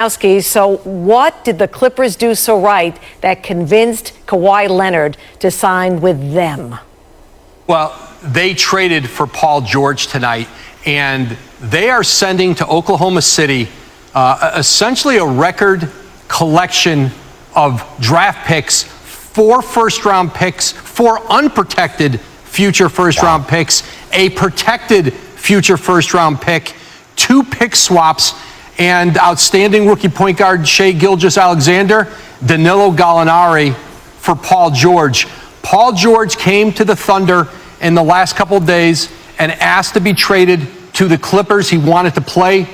So what did the Clippers do so right that convinced Kawhi Leonard to sign with them? Well, they traded for Paul George tonight, and they are sending to Oklahoma City essentially a record collection of draft picks, 4 first-round picks, 4 unprotected future first-round picks, a protected future first-round pick, 2 pick swaps, and outstanding rookie point guard Shai Gilgeous-Alexander, Danilo Gallinari for Paul George. Paul George came to the Thunder in the last couple of days and asked to be traded to the Clippers. He wanted to play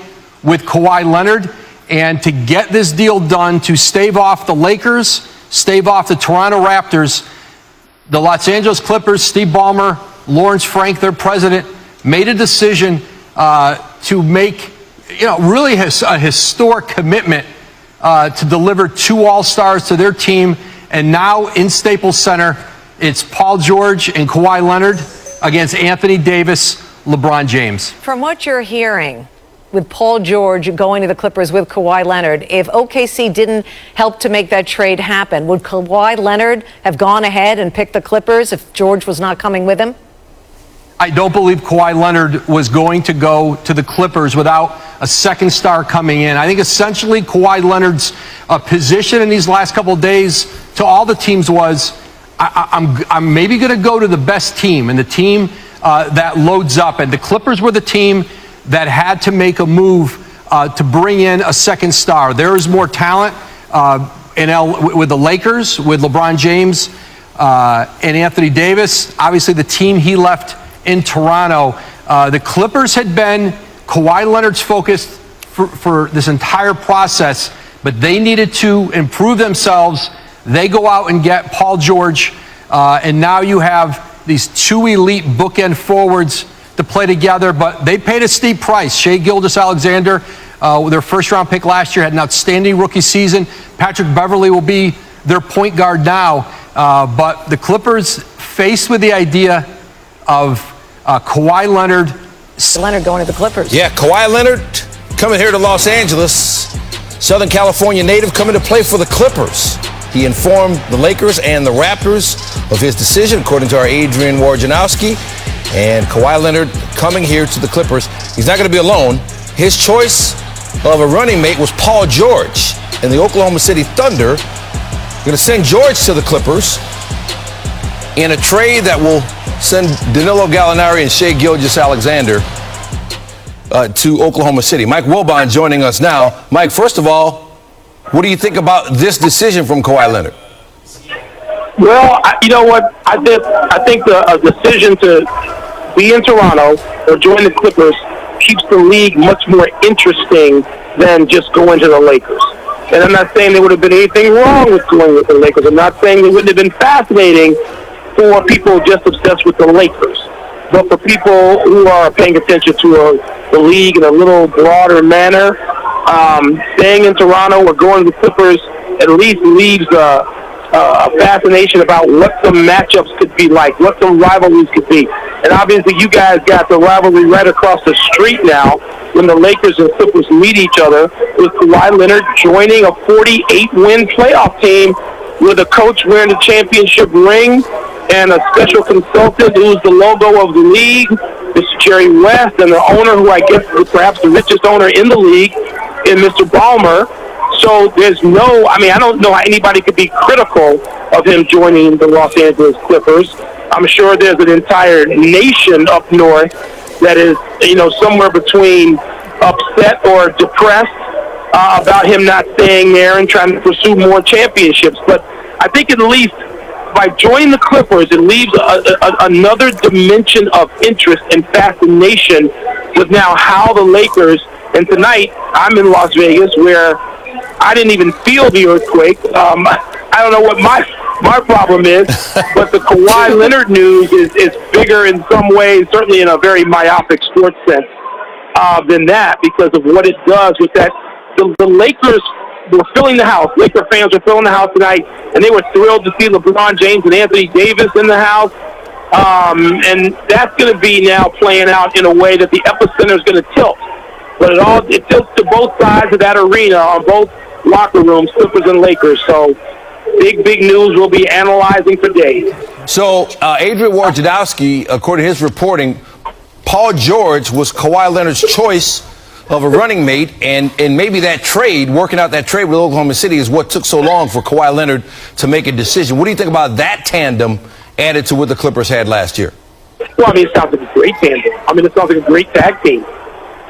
with Kawhi Leonard, and to get this deal done to stave off the Lakers, stave off the Toronto Raptors, the Los Angeles Clippers, Steve Ballmer, Lawrence Frank, their president, made a decision to make really a historic commitment to deliver 2 All-Stars to their team. And now in Staples Center, it's Paul George and Kawhi Leonard against Anthony Davis, LeBron James. From what you're hearing, with Paul George going to the Clippers with Kawhi Leonard, if OKC didn't help to make that trade happen, would Kawhi Leonard have gone ahead and picked the Clippers if George was not coming with him? I don't believe Kawhi Leonard was going to go to the Clippers without a second star coming in. I think essentially Kawhi Leonard's position in these last couple of days to all the teams was, I'm maybe going to go to the best team and the team that loads up. And the Clippers were the team that had to make a move to bring in a second star. There is more talent with the Lakers, with LeBron James and Anthony Davis. Obviously, the team he left in Toronto. The Clippers had been Kawhi Leonard's focus for this entire process, but they needed to improve themselves. They go out and get Paul George, and now you have these 2 elite bookend forwards to play together, but they paid a steep price. Shai Gilgeous-Alexander, their first-round pick last year, had an outstanding rookie season. Patrick Beverley will be their point guard now, but the Clippers, faced with the idea of Kawhi Leonard. Leonard going to the Clippers. Yeah, Kawhi Leonard coming here to Los Angeles. Southern California native coming to play for the Clippers. He informed the Lakers and the Raptors of his decision, according to our Adrian Wojnarowski. And Kawhi Leonard coming here to the Clippers. He's not going to be alone. His choice of a running mate was Paul George. And the Oklahoma City Thunder going to send George to the Clippers in a trade that will send Danilo Gallinari and Shai Gilgeous-Alexander to Oklahoma City. Mike Wilbon joining us now. Mike, first of all, what do you think about this decision from Kawhi Leonard? Well, you know what? I think the decision to be in Toronto or join the Clippers keeps the league much more interesting than just going to the Lakers. And I'm not saying there would have been anything wrong with going with the Lakers. I'm not saying it wouldn't have been fascinating for people just obsessed with the Lakers. But for people who are paying attention to the league in a little broader manner, staying in Toronto or going to the Clippers at least leaves a fascination about what some matchups could be like, what some rivalries could be. And obviously you guys got the rivalry right across the street now when the Lakers and Clippers meet each other, with Kawhi Leonard joining a 48-win playoff team with a coach wearing the championship ring and a special consultant who's the logo of the league, Mr. Jerry West, and the owner, who I guess is perhaps the richest owner in the league, in Mr. Ballmer. So there's I don't know how anybody could be critical of him joining the Los Angeles Clippers. I'm sure there's an entire nation up north that is, somewhere between upset or depressed about him not staying there and trying to pursue more championships. But I think at least by joining the Clippers, it leaves another dimension of interest and fascination with now how the Lakers, and tonight I'm in Las Vegas where I didn't even feel the earthquake. I don't know what my problem is, but the Kawhi Leonard news is bigger in some ways, certainly in a very myopic sports sense, than that, because of what it does with that. The Lakers were filling the house. Laker fans were filling the house tonight, and they were thrilled to see LeBron James and Anthony Davis in the house. And that's going to be now playing out in a way that the epicenter is going to tilt But it tilts to both sides of that arena on both locker rooms, Clippers and Lakers. So big news we'll be analyzing for days. So Adrian Wojnarowski, according to his reporting, Paul George was Kawhi Leonard's choice of a running mate, and maybe that trade, working out that trade with Oklahoma City, is what took so long for Kawhi Leonard to make a decision. What do you think about that tandem added to what the Clippers had last year? Well, I mean, it sounds like a great tandem. I mean, it sounds like a great tag team.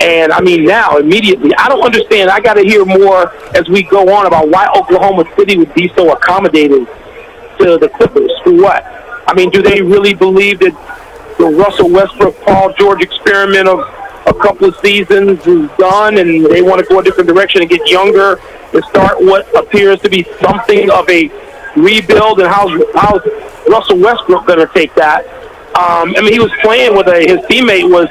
And, I mean, now, immediately, I don't understand. I got to hear more as we go on about why Oklahoma City would be so accommodating to the Clippers. For what? I mean, do they really believe that the Russell Westbrook, Paul George experiment of a couple of seasons is done and they want to go a different direction and get younger and start what appears to be something of a rebuild? And how's Russell Westbrook going to take that? I mean, he was playing with his teammate was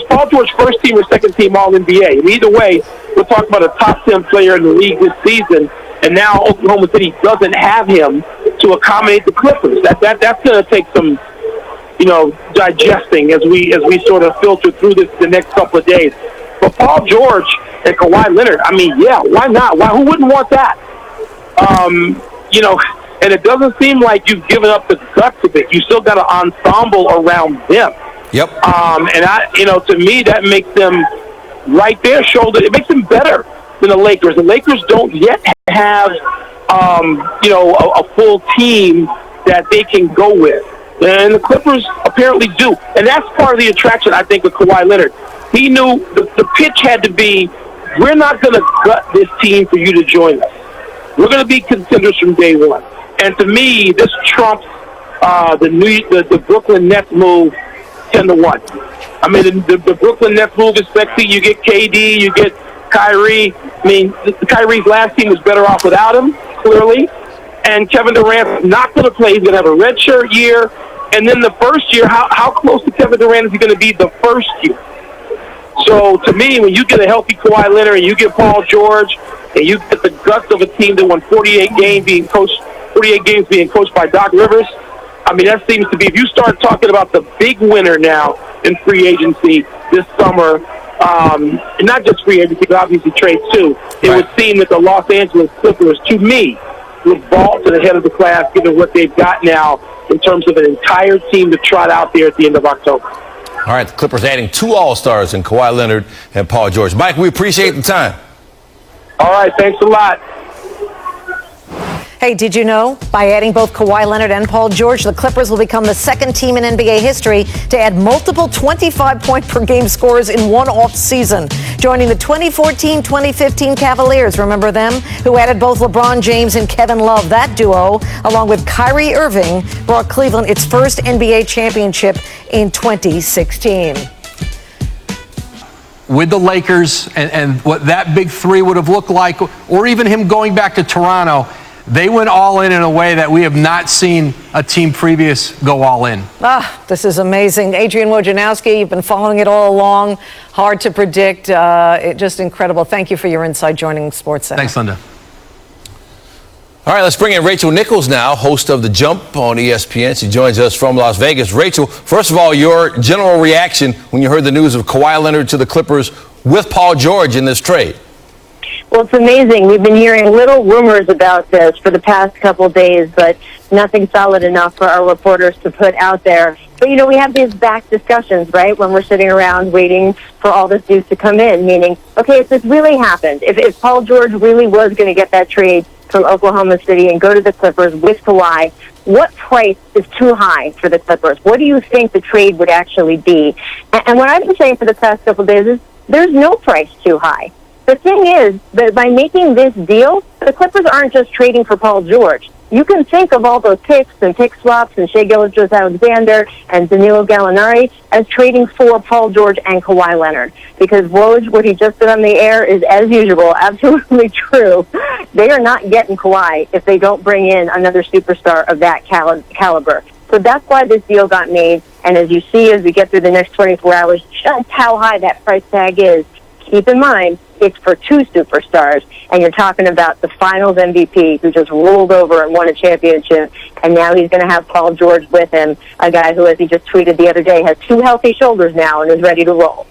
Paul George first team or second team All-NBA? And either way, we're talking about a top 10 player in the league this season, and now Oklahoma City doesn't have him to accommodate the Clippers. That's going to take some, digesting as we sort of filter through the next couple of days. But Paul George and Kawhi Leonard, I mean, yeah, why not? Who wouldn't want that? And it doesn't seem like you've given up the guts of it. You still got an ensemble around them. Yep. To me, that makes them right there. It makes them better than the Lakers. The Lakers don't yet have, a full team that they can go with. And the Clippers apparently do. And that's part of the attraction, I think, with Kawhi Leonard. He knew the pitch had to be, we're not going to gut this team for you to join us. We're going to be contenders from day one. And to me, this trumps the Brooklyn Nets move 10-1. I mean, the Brooklyn Nets move is sexy. You get KD, you get Kyrie. I mean, Kyrie's last team was better off without him, clearly. And Kevin Durant's not going to play. He's going to have a redshirt year. And then the first year, how close to Kevin Durant is he going to be the first year? So, to me, when you get a healthy Kawhi Leonard and you get Paul George and you get the guts of a team that won 48 games being coached by Doc Rivers, I mean, that seems to be, if you start talking about the big winner now in free agency this summer, not just free agency, but obviously trades too, it would seem that the Los Angeles Clippers, to me, would vault to the head of the class given what they've got now in terms of an entire team to trot out there at the end of October. All right, the Clippers adding 2 All-Stars in Kawhi Leonard and Paul George. Mike, we appreciate the time. All right, thanks a lot. Hey, did you know? By adding both Kawhi Leonard and Paul George, the Clippers will become the second team in NBA history to add multiple 25-point-per-game scorers in one off-season, joining the 2014-2015 Cavaliers, remember them, who added both LeBron James and Kevin Love. That duo, along with Kyrie Irving, brought Cleveland its first NBA championship in 2016. With the Lakers and what that big three would have looked like, or even him going back to Toronto, they went all in a way that we have not seen a team previous go all in. This is amazing. Adrian Wojnarowski, you've been following it all along. Hard to predict. Just incredible. Thank you for your insight joining SportsCenter. Thanks, Linda. All right, let's bring in Rachel Nichols now, host of The Jump on ESPN. She joins us from Las Vegas. Rachel, first of all, your general reaction when you heard the news of Kawhi Leonard to the Clippers with Paul George in this trade. Well, it's amazing. We've been hearing little rumors about this for the past couple of days, but nothing solid enough for our reporters to put out there. But, we have these back discussions, right, when we're sitting around waiting for all this news to come in, meaning, okay, if this really happened, if Paul George really was going to get that trade from Oklahoma City and go to the Clippers with Kawhi, what price is too high for the Clippers? What do you think the trade would actually be? And what I've been saying for the past couple of days is there's no price too high. The thing is that by making this deal, the Clippers aren't just trading for Paul George. You can think of all those picks and pick swaps and Shai Gilgeous-Alexander and Danilo Gallinari as trading for Paul George and Kawhi Leonard. Because Woj, what he just did on the air is, as usual, absolutely true. They are not getting Kawhi if they don't bring in another superstar of that caliber. So that's why this deal got made. And as you see, as we get through the next 24 hours, just how high that price tag is. Keep in mind, it's for 2 superstars, and you're talking about the Finals MVP who just rolled over and won a championship, and now he's going to have Paul George with him, a guy who, as he just tweeted the other day, has 2 healthy shoulders now and is ready to roll.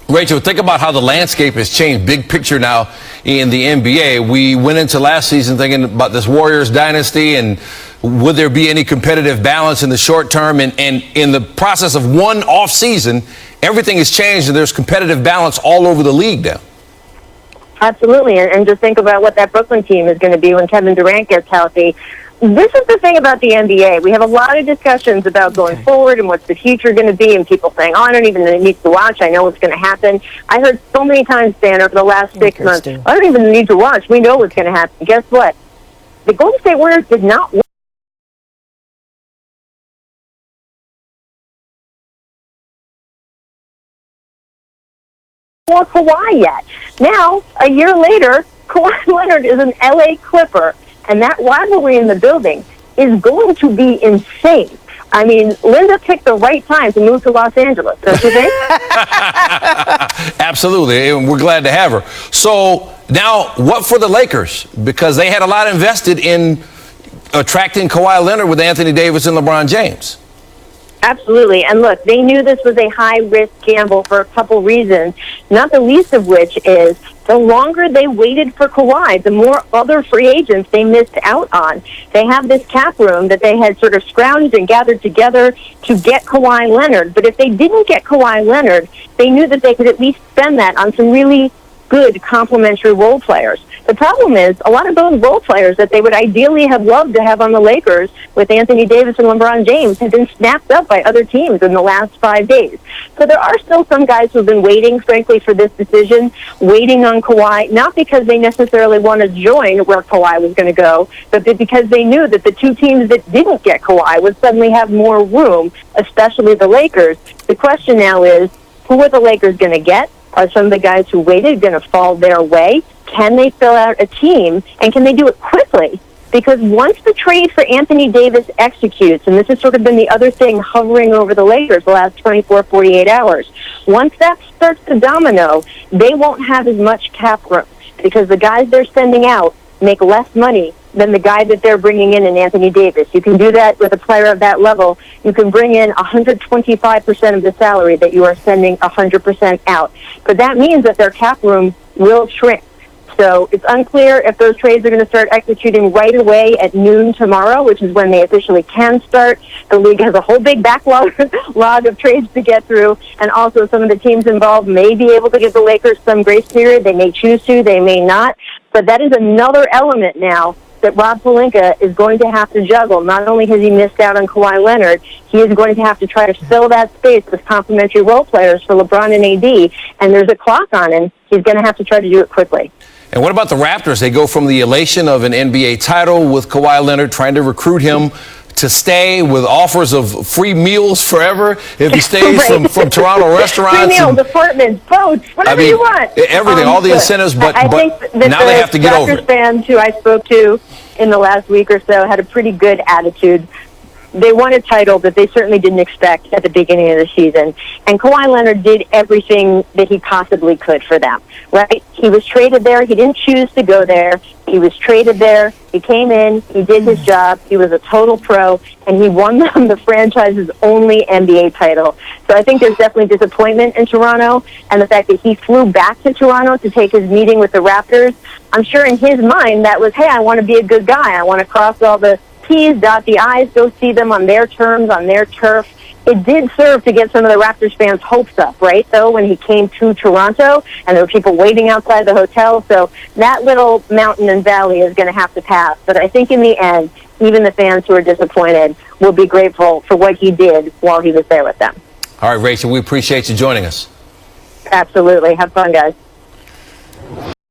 Rachel, think about how the landscape has changed, big picture now in the NBA. We went into last season thinking about this Warriors dynasty and would there be any competitive balance in the short term? And in the process of one off season, everything has changed and there's competitive balance all over the league now. Absolutely, and just think about what that Brooklyn team is going to be when Kevin Durant gets healthy. This is the thing about the NBA. We have a lot of discussions about going forward and what's the future going to be, and people saying, oh, I don't even need to watch. I know what's going to happen. I heard so many times, Dan, over the last 6 months, I don't even need to watch. We know what's going to happen. Guess what? The Golden State Warriors did not win for Kawhi yet. Now, a year later, Kawhi Leonard is an LA Clipper. And that rivalry in the building is going to be insane. I mean, Linda picked the right time to move to Los Angeles, don't you think? Absolutely, and we're glad to have her. So now, what for the Lakers? Because they had a lot invested in attracting Kawhi Leonard with Anthony Davis and LeBron James. Absolutely. And look, they knew this was a high-risk gamble for a couple reasons, not the least of which is the longer they waited for Kawhi, the more other free agents they missed out on. They have this cap room that they had sort of scrounged and gathered together to get Kawhi Leonard. But if they didn't get Kawhi Leonard, they knew that they could at least spend that on some really good complementary role players. The problem is a lot of those role players that they would ideally have loved to have on the Lakers with Anthony Davis and LeBron James have been snapped up by other teams in the last 5 days. So there are still some guys who have been waiting, frankly, for this decision, waiting on Kawhi, not because they necessarily want to join where Kawhi was going to go, but because they knew that the two teams that didn't get Kawhi would suddenly have more room, especially the Lakers. The question now is, who are the Lakers going to get? Are some of the guys who waited going to fall their way? Can they fill out a team, and can they do it quickly? Because once the trade for Anthony Davis executes, and this has sort of been the other thing hovering over the Lakers the last 24, 48 hours, once that starts to domino, they won't have as much cap room because the guys they're sending out make less money than the guy that they're bringing in Anthony Davis. You can do that with a player of that level. You can bring in 125% of the salary that you are sending 100% out. But that means that their cap room will shrink. So it's unclear if those trades are going to start executing right away at noon tomorrow, which is when they officially can start. The league has a whole big backlog of trades to get through, and also some of the teams involved may be able to give the Lakers some grace period. They may choose to, they may not. But that is another element now that Rob Pelinka is going to have to juggle. Not only has he missed out on Kawhi Leonard, he is going to have to try to fill that space with complementary role players for LeBron and AD, and there's a clock on him. He's going to have to try to do it quickly. And what about the Raptors? They go from the elation of an NBA title with Kawhi Leonard trying to recruit him to stay with offers of free meals forever if he stays right. from Toronto restaurants. Free meals, apartments, boats, whatever you want. Everything, all the incentives, but I think that now they have to get over it. Raptors fans who I spoke to in the last week or so had a pretty good attitude. They won a title that they certainly didn't expect at the beginning of the season. And Kawhi Leonard did everything that he possibly could for them, right? He was traded there. He didn't choose to go there. He was traded there. He came in. He did his job. He was a total pro, and he won them the franchise's only NBA title. So I think there's definitely disappointment in Toronto, and the fact that he flew back to Toronto to take his meeting with the Raptors. I'm sure in his mind that was, hey, I want to be a good guy. I want to cross all the T's, dot the I's, go see them on their terms, on their turf. It did serve to get some of the Raptors fans' hopes up, right, though, when he came to Toronto, and there were people waiting outside the hotel. So that little mountain and valley is going to have to pass. But I think in the end, even the fans who are disappointed will be grateful for what he did while he was there with them. All right, Rachel, we appreciate you joining us. Absolutely. Have fun, guys.